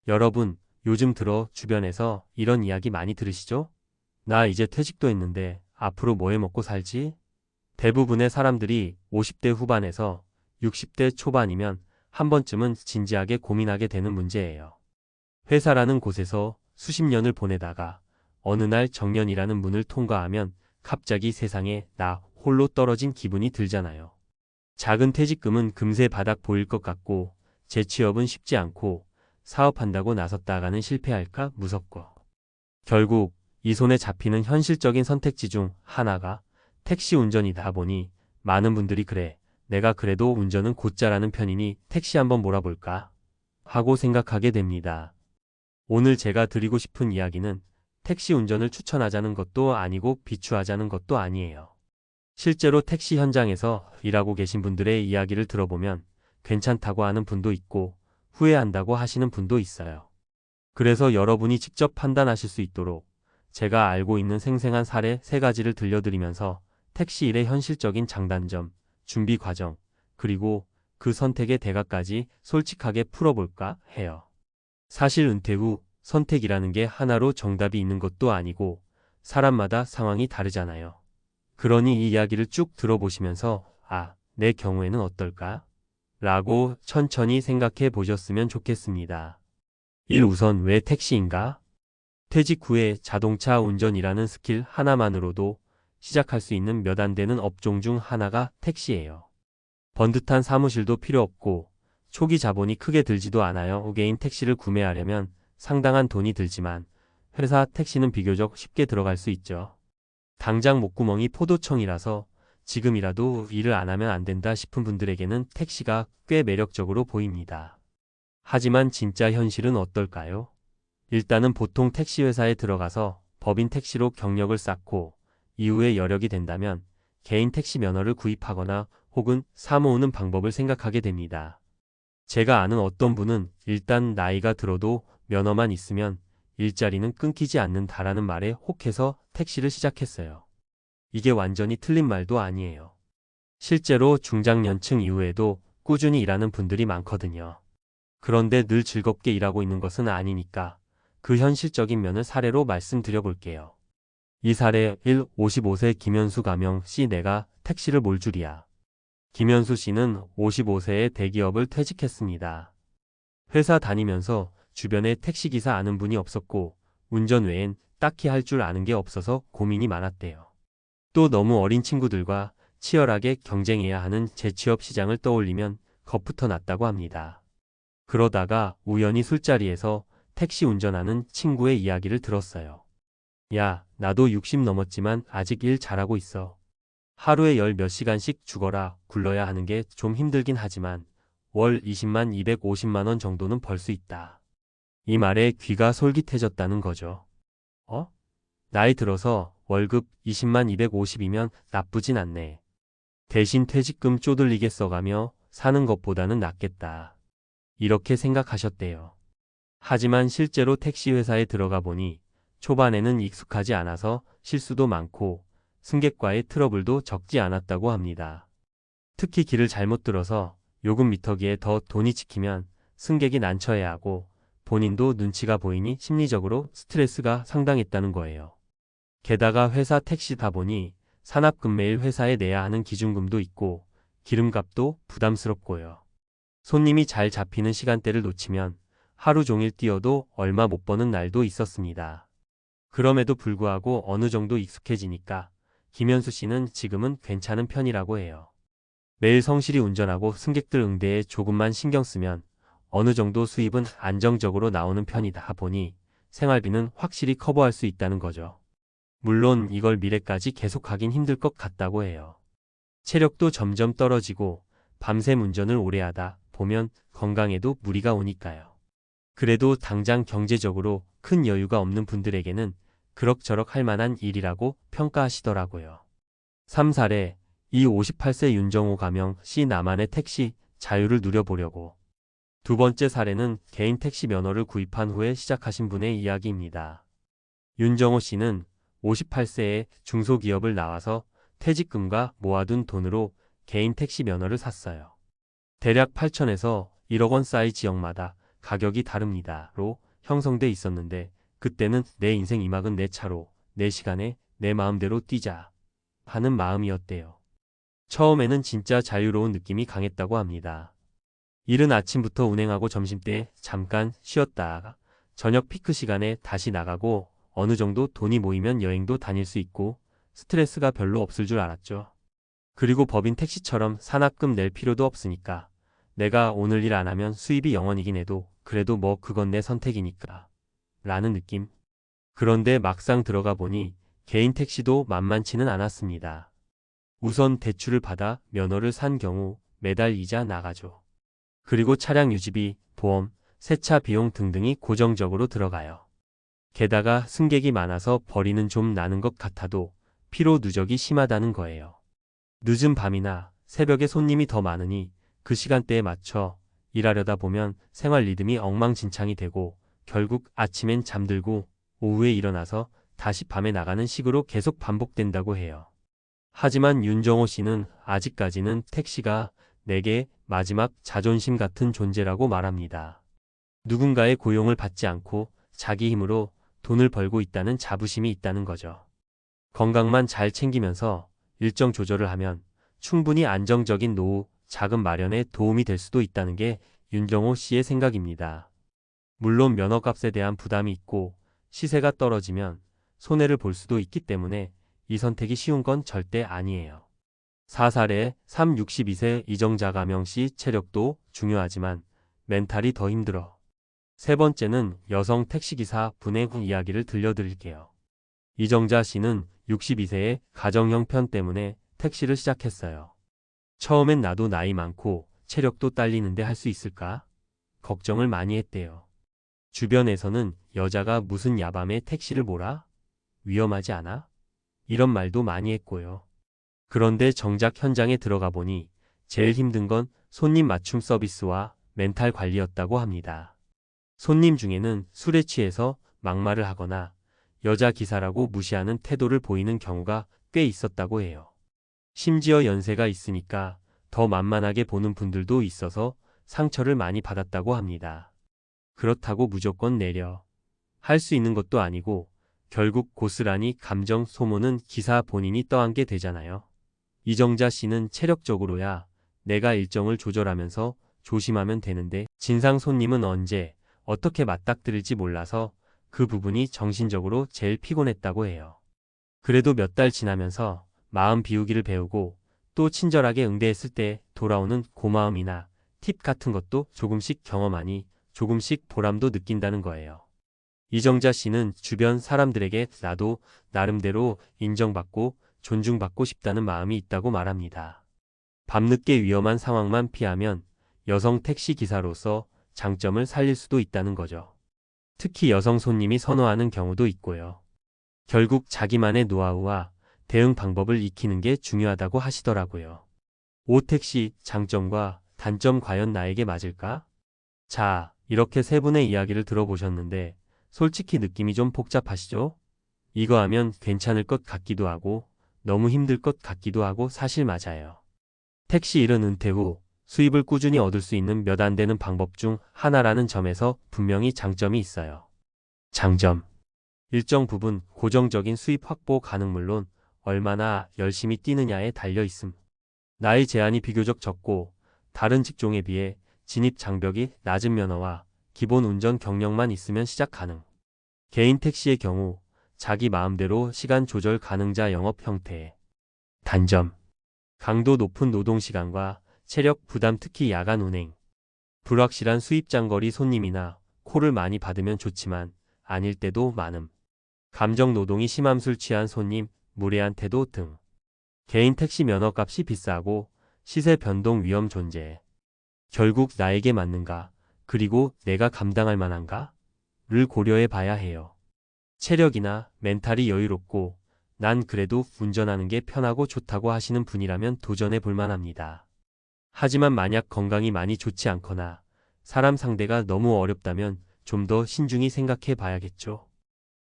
여러분, 요즘 들어 주변에서 이런 이야기 많이 들으시죠? 나 이제 퇴직도 했는데 앞으로 뭐 해 먹고 살지? 대부분의 사람들이 50대 후반에서 60대 초반이면 한 번쯤은 진지하게 고민하게 되는 문제예요. 회사라는 곳에서 수십 년을 보내다가 어느 날 정년이라는 문을 통과하면 갑자기 세상에 나 홀로 떨어진 기분이 들잖아요. 작은 퇴직금은 금세 바닥 보일 것 같고 재취업은 쉽지 않고 사업한다고 나섰다가는 실패할까 무섭고 결국 이 손에 잡히는 현실적인 선택지 중 하나가 택시 운전이다 보니 많은 분들이 그래, 내가 그래도 운전은 곧잘하는 편이니 택시 한번 몰아볼까 하고 생각하게 됩니다. 오늘 제가 드리고 싶은 이야기는 택시 운전을 추천하자는 것도 아니고 비추하자는 것도 아니에요. 실제로 택시 현장에서 일하고 계신 분들의 이야기를 들어보면 괜찮다고 하는 분도 있고 후회한다고 하시는 분도 있어요. 그래서 여러분이 직접 판단하실 수 있도록 제가 알고 있는 생생한 사례 3가지를 들려드리면서 택시 일의 현실적인 장단점, 준비 과정, 그리고 그 선택의 대가까지 솔직하게 풀어볼까 해요. 사실 은퇴 후 선택이라는 게 하나로 정답이 있는 것도 아니고 사람마다 상황이 다르잖아요. 그러니 이 이야기를 쭉 들어보시면서 내 경우에는 어떨까? 라고 천천히 생각해 보셨으면 좋겠습니다. 1. 우선 왜 택시인가? 퇴직 후에 자동차 운전이라는 스킬 하나만으로도 시작할 수 있는 몇 안 되는 업종 중 하나가 택시예요. 번듯한 사무실도 필요 없고 초기 자본이 크게 들지도 않아요. 개인 택시를 구매하려면 상당한 돈이 들지만 회사 택시는 비교적 쉽게 들어갈 수 있죠. 당장 목구멍이 포도청이라서 지금이라도 일을 안 하면 안 된다 싶은 분들에게는 택시가 꽤 매력적으로 보입니다. 하지만 진짜 현실은 어떨까요? 일단은 보통 택시 회사에 들어가서 법인 택시로 경력을 쌓고 이후에 여력이 된다면 개인 택시 면허를 구입하거나 혹은 사모으는 방법을 생각하게 됩니다. 제가 아는 어떤 분은 일단 나이가 들어도 면허만 있으면 일자리는 끊기지 않는다라는 말에 혹해서 택시를 시작했어요. 이게 완전히 틀린 말도 아니에요. 실제로 중장년층 이후에도 꾸준히 일하는 분들이 많거든요. 그런데 늘 즐겁게 일하고 있는 것은 아니니까 그 현실적인 면을 사례로 말씀드려 볼게요. 이 사례 1. 55세 김현수 가명 씨 내가 택시를 몰 줄이야. 김현수 씨는 55세에 대기업을 퇴직했습니다. 회사 다니면서 주변에 택시기사 아는 분이 없었고 운전 외엔 딱히 할 줄 아는 게 없어서 고민이 많았대요. 또 너무 어린 친구들과 치열하게 경쟁해야 하는 재취업 시장을 떠올리면 겁부터 났다고 합니다. 그러다가 우연히 술자리에서 택시 운전하는 친구의 이야기를 들었어요. 야, 나도 60 넘었지만 아직 일 잘하고 있어. 하루에 10 몇 시간씩 죽어라 굴러야 하는 게 좀 힘들긴 하지만 월 20만 250만 원 정도는 벌 수 있다. 이 말에 귀가 솔깃해졌다는 거죠. 나이 들어서 월급 20만 250이면 나쁘진 않네. 대신 퇴직금 쪼들리게 써가며 사는 것보다는 낫겠다. 이렇게 생각하셨대요. 하지만 실제로 택시 회사에 들어가 보니 초반에는 익숙하지 않아서 실수도 많고 승객과의 트러블도 적지 않았다고 합니다. 특히 길을 잘못 들어서 요금 미터기에 더 돈이 찍히면 승객이 난처해하고 본인도 눈치가 보이니 심리적으로 스트레스가 상당했다는 거예요. 게다가 회사 택시다 보니 산업금 매일 회사에 내야 하는 기준금도 있고 기름값도 부담스럽고요. 손님이 잘 잡히는 시간대를 놓치면 하루 종일 뛰어도 얼마 못 버는 날도 있었습니다. 그럼에도 불구하고 어느 정도 익숙해지니까 김현수 씨는 지금은 괜찮은 편이라고 해요. 매일 성실히 운전하고 승객들 응대에 조금만 신경 쓰면 어느 정도 수입은 안정적으로 나오는 편이다 보니 생활비는 확실히 커버할 수 있다는 거죠. 물론 이걸 미래까지 계속하긴 힘들 것 같다고 해요. 체력도 점점 떨어지고 밤샘 운전을 오래 하다 보면 건강에도 무리가 오니까요. 그래도 당장 경제적으로 큰 여유가 없는 분들에게는 그럭저럭 할 만한 일이라고 평가하시더라고요. 3. 사례 이 58세 윤정호 가명 씨 나만의 택시 자유를 누려보려고. 두 번째 사례는 개인 택시 면허를 구입한 후에 시작하신 분의 이야기입니다. 윤정호 씨는 58세에 중소기업을 나와서 퇴직금과 모아둔 돈으로 개인 택시 면허를 샀어요. 대략 8천에서 1억 원 사이 지역마다 가격이 다릅니다.로 형성돼 있었는데 그때는 내 인생 이막은 내 차로, 내 시간에, 내 마음대로 뛰자 하는 마음이었대요. 처음에는 진짜 자유로운 느낌이 강했다고 합니다. 이른 아침부터 운행하고 점심때 잠깐 쉬었다가 저녁 피크 시간에 다시 나가고 어느 정도 돈이 모이면 여행도 다닐 수 있고 스트레스가 별로 없을 줄 알았죠. 그리고 법인 택시처럼 산악금 낼 필요도 없으니까 내가 오늘 일 안 하면 수입이 0원이긴 해도 그래도 뭐 그건 내 선택이니까 라는 느낌. 그런데 막상 들어가 보니 개인 택시도 만만치는 않았습니다. 우선 대출을 받아 면허를 산 경우 매달 이자 나가죠. 그리고 차량 유지비, 보험, 세차 비용 등등이 고정적으로 들어가요. 게다가 승객이 많아서 벌이는 좀 나는 것 같아도 피로 누적이 심하다는 거예요. 늦은 밤이나 새벽에 손님이 더 많으니 그 시간대에 맞춰 일하려다 보면 생활 리듬이 엉망진창이 되고 결국 아침엔 잠들고 오후에 일어나서 다시 밤에 나가는 식으로 계속 반복된다고 해요. 하지만 윤정호 씨는 아직까지는 택시가 내게 마지막 자존심 같은 존재라고 말합니다. 누군가의 고용을 받지 않고 자기 힘으로 돈을 벌고 있다는 자부심이 있다는 거죠. 건강만 잘 챙기면서 일정 조절을 하면 충분히 안정적인 노후, 자금 마련에 도움이 될 수도 있다는 게 윤정호 씨의 생각입니다. 물론 면허값에 대한 부담이 있고 시세가 떨어지면 손해를 볼 수도 있기 때문에 이 선택이 쉬운 건 절대 아니에요. 4사례 62세 이정자 가명씨 체력도 중요하지만 멘탈이 더 힘들어. 세 번째는 여성 택시기사 분의 이야기를 들려드릴게요. 이정자 씨는 62세의 가정 형편 때문에 택시를 시작했어요. 처음엔 나도 나이 많고 체력도 딸리는데 할 수 있을까? 걱정을 많이 했대요. 주변에서는 여자가 무슨 야밤에 택시를 몰아? 위험하지 않아? 이런 말도 많이 했고요. 그런데 정작 현장에 들어가 보니 제일 힘든 건 손님 맞춤 서비스와 멘탈 관리였다고 합니다. 손님 중에는 술에 취해서 막말을 하거나 여자 기사라고 무시하는 태도를 보이는 경우가 꽤 있었다고 해요. 심지어 연세가 있으니까 더 만만하게 보는 분들도 있어서 상처를 많이 받았다고 합니다. 그렇다고 무조건 내려 할 수 있는 것도 아니고 결국 고스란히 감정 소모는 기사 본인이 떠안게 되잖아요. 이정자 씨는 체력적으로야 내가 일정을 조절하면서 조심하면 되는데 진상 손님은 언제 어떻게 맞닥뜨릴지 몰라서 그 부분이 정신적으로 제일 피곤했다고 해요. 그래도 몇 달 지나면서 마음 비우기를 배우고 또 친절하게 응대했을 때 돌아오는 고마움이나 팁 같은 것도 조금씩 경험하니 조금씩 보람도 느낀다는 거예요. 이정자 씨는 주변 사람들에게 나도 나름대로 인정받고 존중받고 싶다는 마음이 있다고 말합니다. 밤늦게 위험한 상황만 피하면 여성 택시 기사로서 장점을 살릴 수도 있다는 거죠. 특히 여성 손님이 선호하는 경우도 있고요. 결국 자기만의 노하우와 대응 방법을 익히는 게 중요하다고 하시더라고요. 오택시 장점과 단점 과연 나에게 맞을까? 자, 이렇게 세 분의 이야기를 들어보셨는데 솔직히 느낌이 좀 복잡하시죠? 이거 하면 괜찮을 것 같기도 하고 너무 힘들 것 같기도 하고 사실 맞아요. 택시 일은 은퇴 후 수입을 꾸준히 얻을 수 있는 몇 안 되는 방법 중 하나라는 점에서 분명히 장점이 있어요. 장점. 일정 부분 고정적인 수입 확보 가능 물론 얼마나 열심히 뛰느냐에 달려 있음. 나이 제한이 비교적 적고 다른 직종에 비해 진입 장벽이 낮은 면허와 기본 운전 경력만 있으면 시작 가능. 개인 택시의 경우 자기 마음대로 시간 조절 가능자 영업 형태. 단점. 강도 높은 노동시간과 체력 부담 특히 야간 운행. 불확실한 수입 장거리 손님이나 콜을 많이 받으면 좋지만 아닐 때도 많음. 감정 노동이 심함 술 취한 손님, 무례한 태도 등. 개인 택시 면허값이 비싸고 시세 변동 위험 존재. 결국 나에게 맞는가, 그리고 내가 감당할 만한가? 를 고려해 봐야 해요. 체력이나 멘탈이 여유롭고 난 그래도 운전하는 게 편하고 좋다고 하시는 분이라면 도전해 볼 만합니다. 하지만 만약 건강이 많이 좋지 않거나 사람 상대가 너무 어렵다면 좀 더 신중히 생각해 봐야겠죠.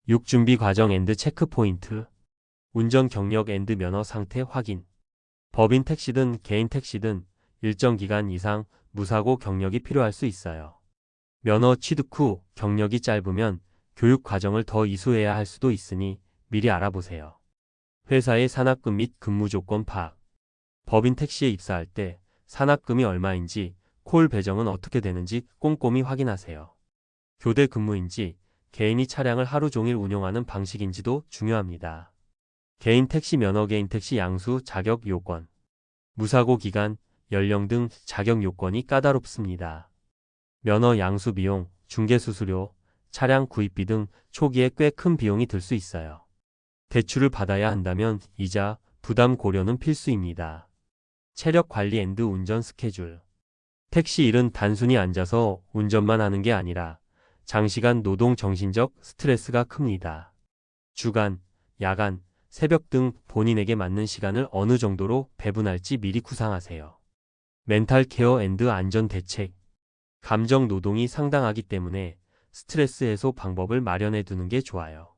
6. 준비 과정 앤드 체크 포인트. 운전 경력 앤드 면허 상태 확인. 법인 택시든 개인 택시든 일정 기간 이상 무사고 경력이 필요할 수 있어요. 면허 취득 후 경력이 짧으면 교육 과정을 더 이수해야 할 수도 있으니 미리 알아보세요. 회사의 산학금 및 근무 조건 파악. 법인 택시에 입사할 때 산학금이 얼마인지, 콜 배정은 어떻게 되는지 꼼꼼히 확인하세요. 교대 근무인지, 개인이 차량을 하루 종일 운영하는 방식인지도 중요합니다. 개인 택시 면허, 개인 택시 양수 자격 요건, 무사고 기간, 연령 등 자격 요건이 까다롭습니다. 면허 양수 비용, 중개수수료, 차량 구입비 등 초기에 꽤 큰 비용이 들 수 있어요. 대출을 받아야 한다면 이자, 부담 고려는 필수입니다. 체력 관리 앤드 운전 스케줄. 택시 일은 단순히 앉아서 운전만 하는 게 아니라 장시간 노동, 정신적 스트레스가 큽니다. 주간, 야간, 새벽 등 본인에게 맞는 시간을 어느 정도로 배분할지 미리 구상하세요. 멘탈 케어 앤드 안전 대책. 감정 노동이 상당하기 때문에 스트레스 해소 방법을 마련해 두는 게 좋아요.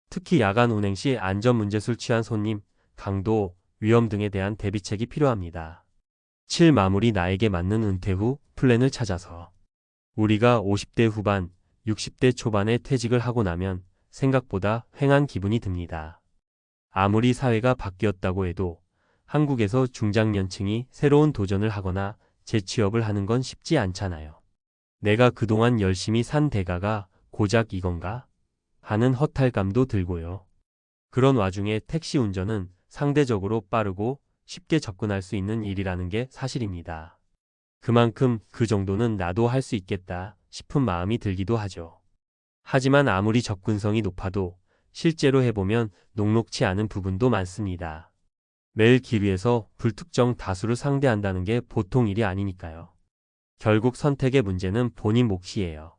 특히 야간 운행 시 안전 문제, 술 취한 손님, 강도, 위험 등에 대한 대비책이 필요합니다. 7. 마무리. 나에게 맞는 은퇴 후 플랜을 찾아서. 우리가 50대 후반, 60대 초반에 퇴직을 하고 나면 생각보다 휑한 기분이 듭니다. 아무리 사회가 바뀌었다고 해도 한국에서 중장년층이 새로운 도전을 하거나 재취업을 하는 건 쉽지 않잖아요. 내가 그동안 열심히 산 대가가 고작 이건가? 하는 허탈감도 들고요. 그런 와중에 택시 운전은 상대적으로 빠르고 쉽게 접근할 수 있는 일이라는 게 사실입니다. 그만큼 그 정도는 나도 할 수 있겠다 싶은 마음이 들기도 하죠. 하지만 아무리 접근성이 높아도 실제로 해보면 녹록치 않은 부분도 많습니다. 매일 길 위에서 불특정 다수를 상대한다는 게 보통 일이 아니니까요. 결국 선택의 문제는 본인 몫이에요.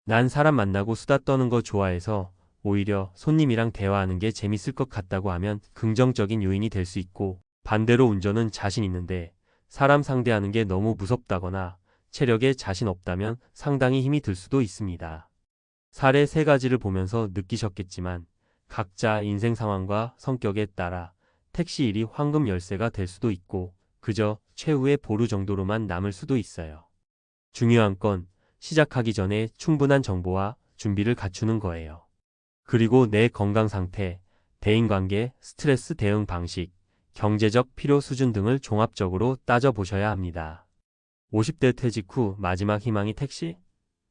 난 사람 만나고 수다 떠는 거 좋아해서 오히려 손님이랑 대화하는 게 재밌을 것 같다고 하면 긍정적인 요인이 될 수 있고, 반대로 운전은 자신 있는데 사람 상대하는 게 너무 무섭다거나 체력에 자신 없다면 상당히 힘이 들 수도 있습니다. 사례 3가지를 보면서 느끼셨겠지만 각자 인생 상황과 성격에 따라 택시 일이 황금 열쇠가 될 수도 있고 그저 최후의 보루 정도로만 남을 수도 있어요. 중요한 건 시작하기 전에 충분한 정보와 준비를 갖추는 거예요. 그리고 내 건강 상태, 대인관계, 스트레스 대응 방식, 경제적 필요 수준 등을 종합적으로 따져보셔야 합니다. 50대 퇴직 후 마지막 희망이 택시?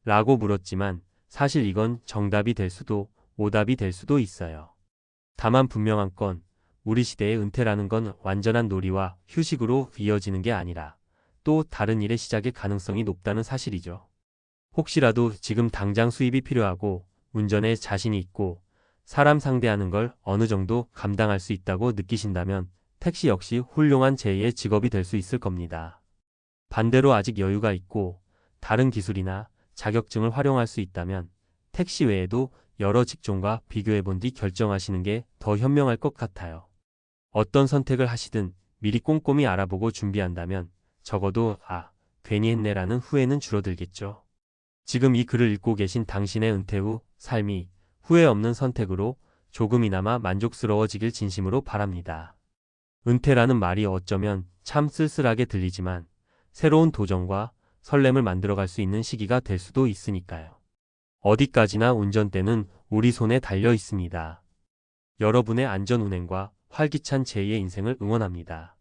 라고 물었지만 사실 이건 정답이 될 수도 오답이 될 수도 있어요. 다만 분명한 건 우리 시대의 은퇴라는 건 완전한 놀이와 휴식으로 이어지는 게 아니라 또 다른 일의 시작일 가능성이 높다는 사실이죠. 혹시라도 지금 당장 수입이 필요하고 운전에 자신이 있고 사람 상대하는 걸 어느 정도 감당할 수 있다고 느끼신다면 택시 역시 훌륭한 제2의 직업이 될 수 있을 겁니다. 반대로 아직 여유가 있고 다른 기술이나 자격증을 활용할 수 있다면 택시 외에도 여러 직종과 비교해본 뒤 결정하시는 게 더 현명할 것 같아요. 어떤 선택을 하시든 미리 꼼꼼히 알아보고 준비한다면 적어도 괜히 했네라는 후회는 줄어들겠죠. 지금 이 글을 읽고 계신 당신의 은퇴 후 삶이 후회 없는 선택으로 조금이나마 만족스러워지길 진심으로 바랍니다. 은퇴라는 말이 어쩌면 참 쓸쓸하게 들리지만 새로운 도전과 설렘을 만들어갈 수 있는 시기가 될 수도 있으니까요. 어디까지나 운전대는 우리 손에 달려 있습니다. 여러분의 안전 운행과 활기찬 제2의 인생을 응원합니다.